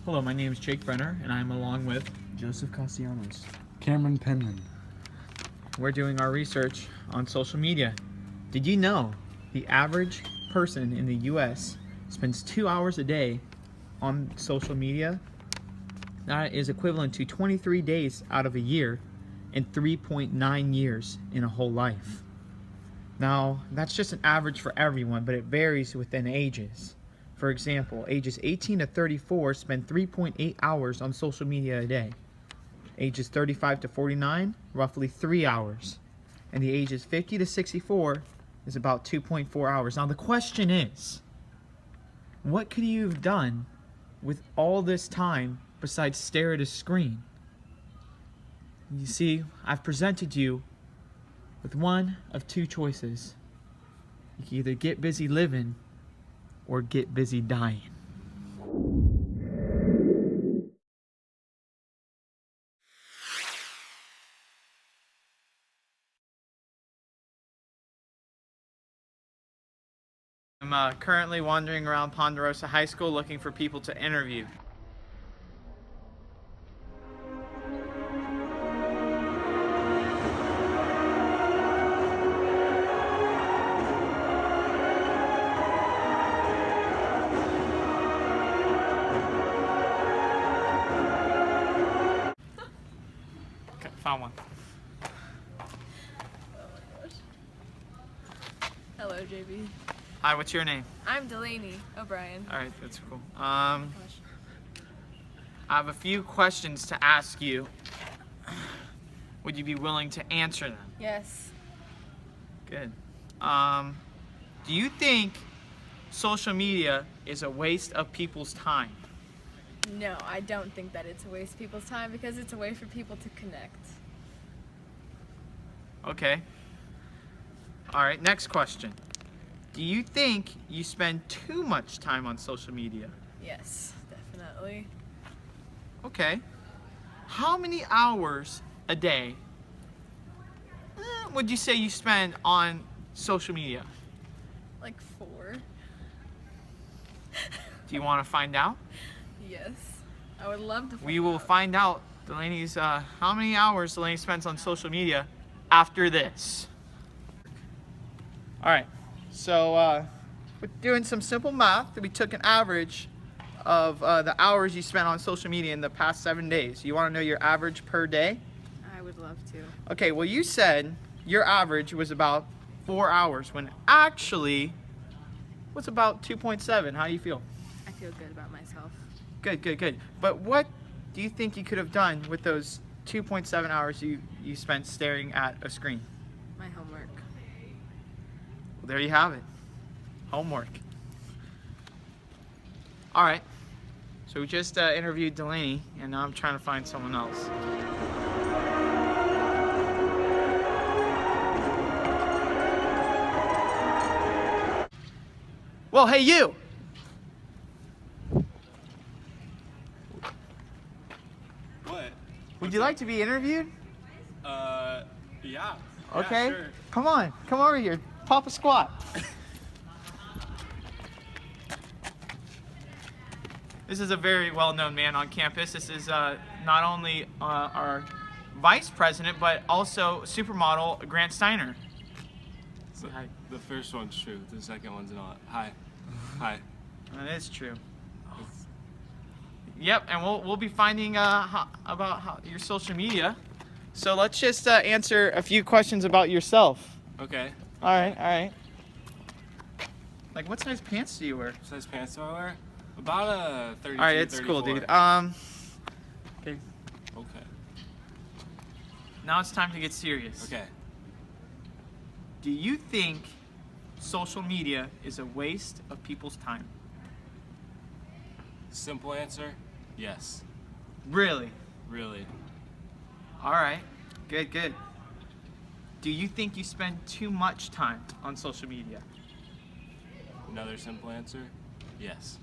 Hello, my name is Jake Brenner, and I'm along with... Joseph Castellanos. Cameron Penman. We're doing our research on social media. Did you know the average person in the U.S. spends 2 hours a day on social media? That is equivalent to 23 days out of a year and 3.9 years in a whole life. Now, that's just an average for everyone, but it varies within ages. For example, ages 18 to 34 spend 3.8 hours on social media a day. Ages 35 to 49, roughly 3 hours. And the ages 50 to 64 is about 2.4 hours. Now the question is, what could you have done with all this time besides stare at a screen? You see, I've presented you with one of two choices. You can either get busy living or get busy dying. I'm currently wandering around Ponderosa High School looking for people to interview. Okay, found one. Hello, JB. Hi, what's your name? I'm Delaney O'Brien. All right, that's cool. I have a few questions to ask you. Would you be willing to answer them? Yes. Good. Do you think social media is a waste of people's time? No, I don't think that it's a waste of people's time because it's a way for people to connect. Okay. All right, next question. Do you think you spend too much time on social media? Yes, definitely. Okay. How many hours a day would you say you spend on social media? Like 4. Do you want to find out? Yes. I would love to find We will out. find out Delaney's how many hours Delaney spends on social media after this. All right. So we're doing some simple math. We took an average of the hours you spent on social media in the past 7 days. You want to know your average per day? I would love to. Okay, well you said your average was about 4 hours when actually was about 2.7. How do you feel? I feel good about myself. Good, good, good. But what do you think you could have done with those 2.7 hours you spent staring at a screen? My homework. Well, there you have it. Homework. All right. So we just interviewed Delaney, and now I'm trying to find someone else. Well, hey, you. What? Would you like to be interviewed? Yeah. Okay. Yeah, sure. Come on. Come over here. Pop a squat. This is a very well-known man on campus. This is not only our vice president, but also supermodel Grant Steiner. So Hi. the first one's true. The second one's not. Hi. Hi. That is true. Yep, and we'll be finding about your social media. So let's just answer a few questions about yourself. Okay. All right, all right. Like, what size pants do you wear? What size pants do I wear? About a 32, All right, it's 34. cool, dude. Okay. Okay. Now it's time to get serious. Okay. Do you think social media is a waste of people's time? Simple answer, yes. Really? Really. All right. Good, good. Do you think you spend too much time on social media? Another simple answer, yes.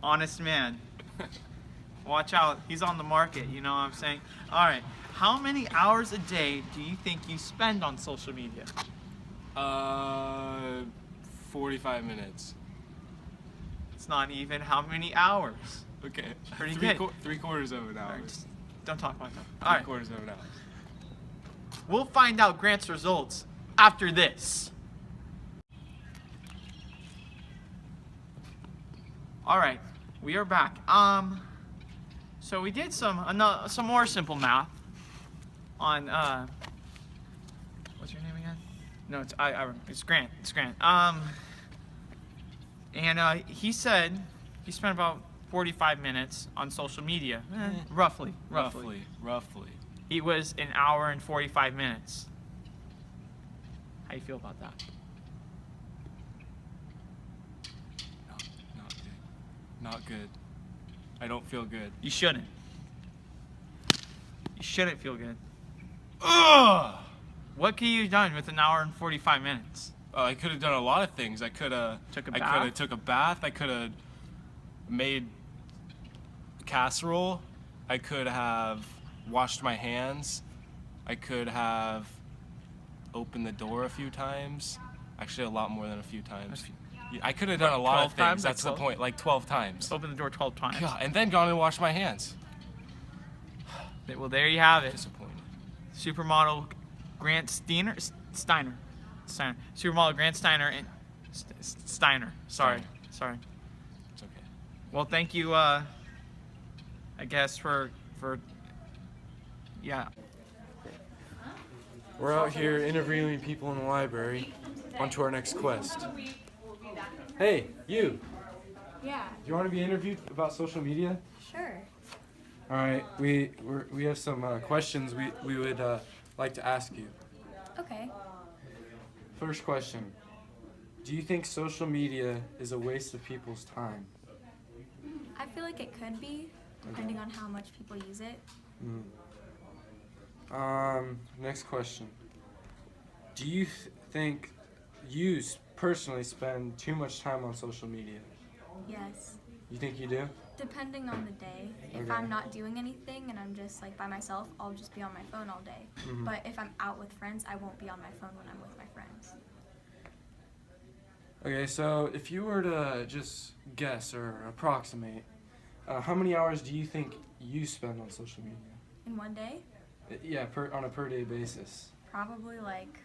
Honest man. Watch out. He's on the market, you know what I'm saying? All right. How many hours a day do you think you spend on social media? 45 minutes. It's not even how many hours. Okay. Pretty good. 3/4 of an hour. Alright, just don't talk about that. Three Alright. quarters of an hour. We'll find out Grant's results after this. Alright, we are back. So we did some more simple math on what's your name again? No, it's Grant. It's Grant. And he said he spent about 45 minutes on social media. Roughly. Roughly. He was an hour and 45 minutes. How you feel about that? Not good. Not good. I don't feel good. You shouldn't. You shouldn't feel good. Ugh! What could you have done with an hour and 45 minutes? I could have done a lot of things. I could have Took a I could bath? have took a bath. I could have made casserole. I could have washed my hands. I could have opened the door a few times. Actually, a lot more than a few times. Yeah, I could have done a lot 12 of things. times? Like That's the 12? point. Like 12 times. Open the door 12 times. God, and then gone and washed my hands. Well, there you have it. Disappointed. Supermodel Grant Steiner. Supermodel Grant Steiner and Steiner. Sorry. It's okay. Well, thank you. I guess for yeah. We're out here interviewing people in the library. On to our next quest. Hey, you! Yeah, Do you want to be interviewed about social media? sure. All right, we have some questions we would like to ask you. Okay. First question: do you think social media is a waste of people's time? I feel like it could be, depending on how much people use it. Next question: do you think you personally spend too much time on social media? Yes. You think you do? Depending on the day. If Okay. I'm not doing anything and I'm just like by myself, I'll just be on my phone all day. Mhm. But if I'm out with friends, I won't be on my phone when I'm with my friends. Okay, so if you were to just guess or approximate, how many hours do you think you spend on social media? In one day, Yeah, on a per day basis. probably like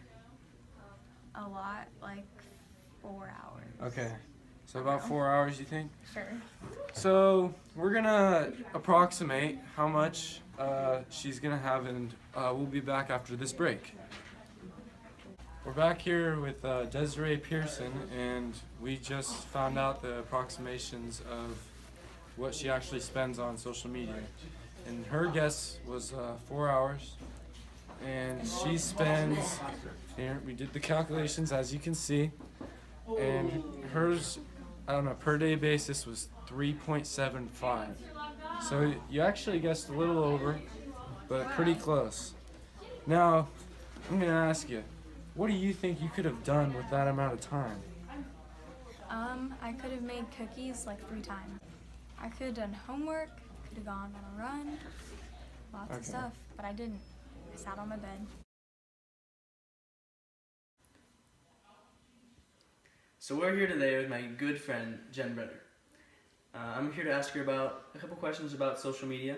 a lot, like 4 hours. Okay, so about 4 hours, you think? Sure. So we're gonna approximate how much she's gonna have, and we'll be back after this break. We're back here with Desiree Pearson, and we just found out the approximations of what she actually spends on social media. And her guess was 4 hours, and she spends, here, we did the calculations as you can see, and hers on a per day basis was 3.75. So you actually guessed a little over, but pretty close. Now, I'm gonna ask you, what do you think you could have done with that amount of time? I could have made cookies like 3 times. I could have done homework, could have gone on a run, lots of Okay. stuff, but I didn't. I sat on my bed. So we're here today with my good friend, Jen Brenner. I'm here to ask her about a couple questions about social media.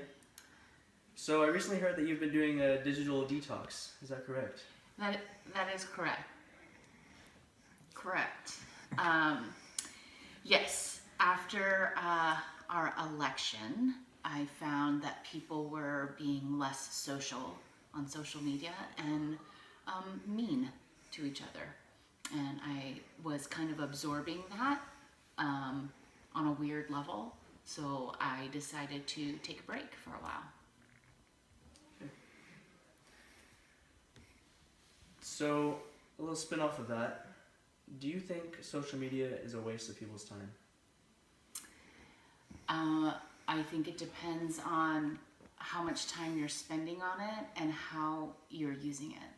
So I recently heard that you've been doing a digital detox. Is that correct? That is correct. Correct. Yes, after our election, I found that people were being less social on social media and mean to each other. And I was kind of absorbing that on a weird level. So I decided to take a break for a while. So, a little spin off of that. Do you think social media is a waste of people's time? I think it depends on how much time you're spending on it and how you're using it.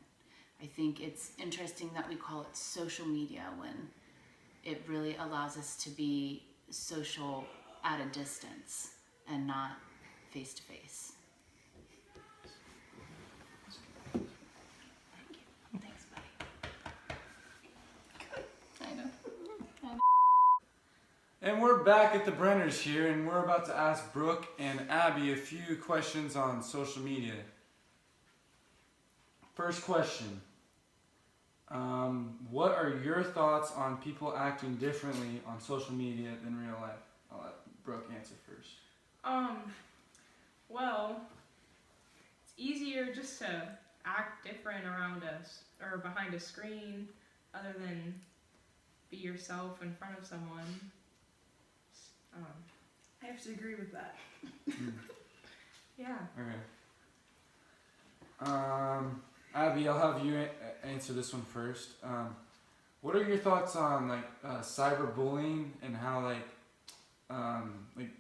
I think it's interesting that we call it social media when it really allows us to be social at a distance and not face to face. Thanks, buddy. I know. And we're back at the Brenners here, and we're about to ask Brooke and Abby a few questions on social media. First question. What are your thoughts on people acting differently on social media than real life? I'll let Brooke answer first. Well, it's easier just to act different around us or behind a screen other than be yourself in front of someone. I have to agree with that. Yeah. Okay. Abby, I'll have you answer this one first. What are your thoughts on cyberbullying and how like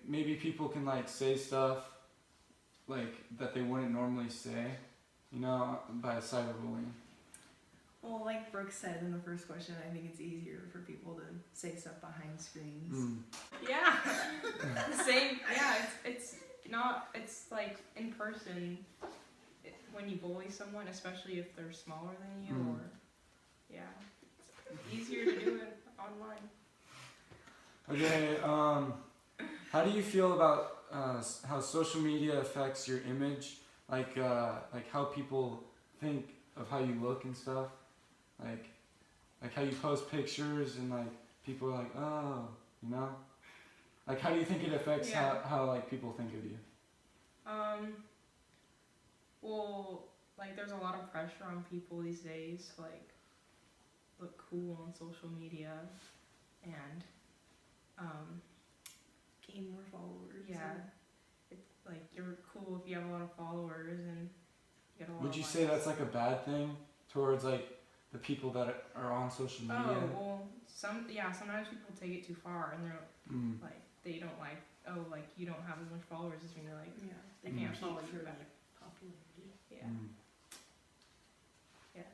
maybe people can say stuff that they wouldn't normally say, by cyberbullying? Well, like Brooke said in the first question, I think it's easier for people to say stuff behind screens. Yeah. The same. Yeah. It's not. It's like in person. When you bully someone, especially if they're smaller than you, or it's easier to do it online. Okay. How do you feel about how social media affects your image? Like how people think of how you look and stuff. Like how you post pictures and people are like, oh, Like how do you think it affects how people think of you? Well, there's a lot of pressure on people these days to look cool on social media and Gain more followers. yeah, it's you're cool if you have a lot of followers and you get a lot. Would you of say likes. that's a bad thing towards the people that are on social media? Oh well, sometimes people take it too far and they're they don't you don't have as much followers as me. They can't follow you back. Popularity. Yeah. Yes.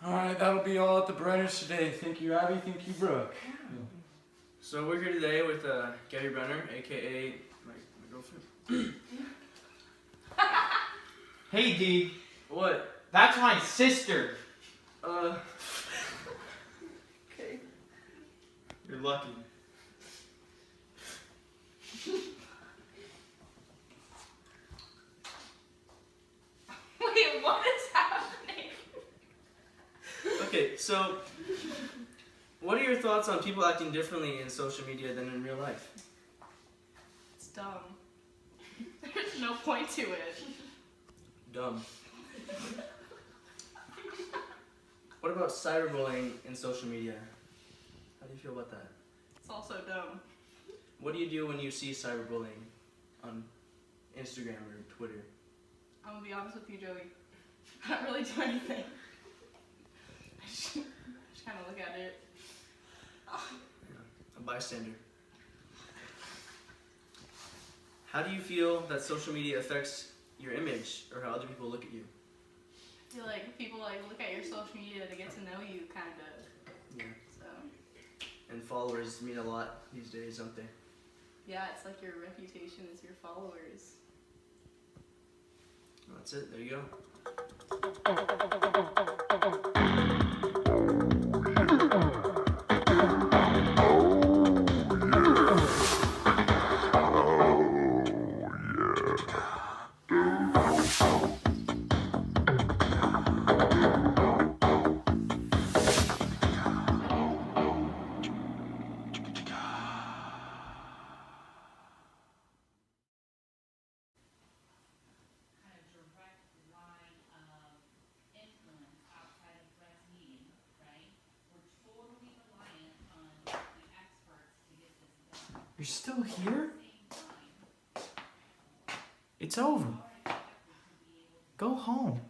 Alright, that'll be all at the Brenners today. Thank you, Abby. Thank you, Brooke. So we're here today with Gary Brenner, aka my girlfriend. Hey, Dee, What? that's my sister. Okay. You're lucky. Wait, what is happening? Okay, so what are your thoughts on people acting differently in social media than in real life? It's dumb. There's no point to it. Dumb. What about cyberbullying in social media? How do you feel about that? It's also dumb. What do you do when you see cyberbullying on Instagram or Twitter? I'm gonna be honest with you, Joey. I don't really do anything. I just kind of look at it. A bystander. How do you feel that social media affects your image or how other people look at you? I feel like people look at your social media to get to know you, kind of. Yeah. So And followers mean a lot these days, don't they? yeah, it's like your reputation is your followers. Well, that's it. There you go. You're still here? It's over. Go home.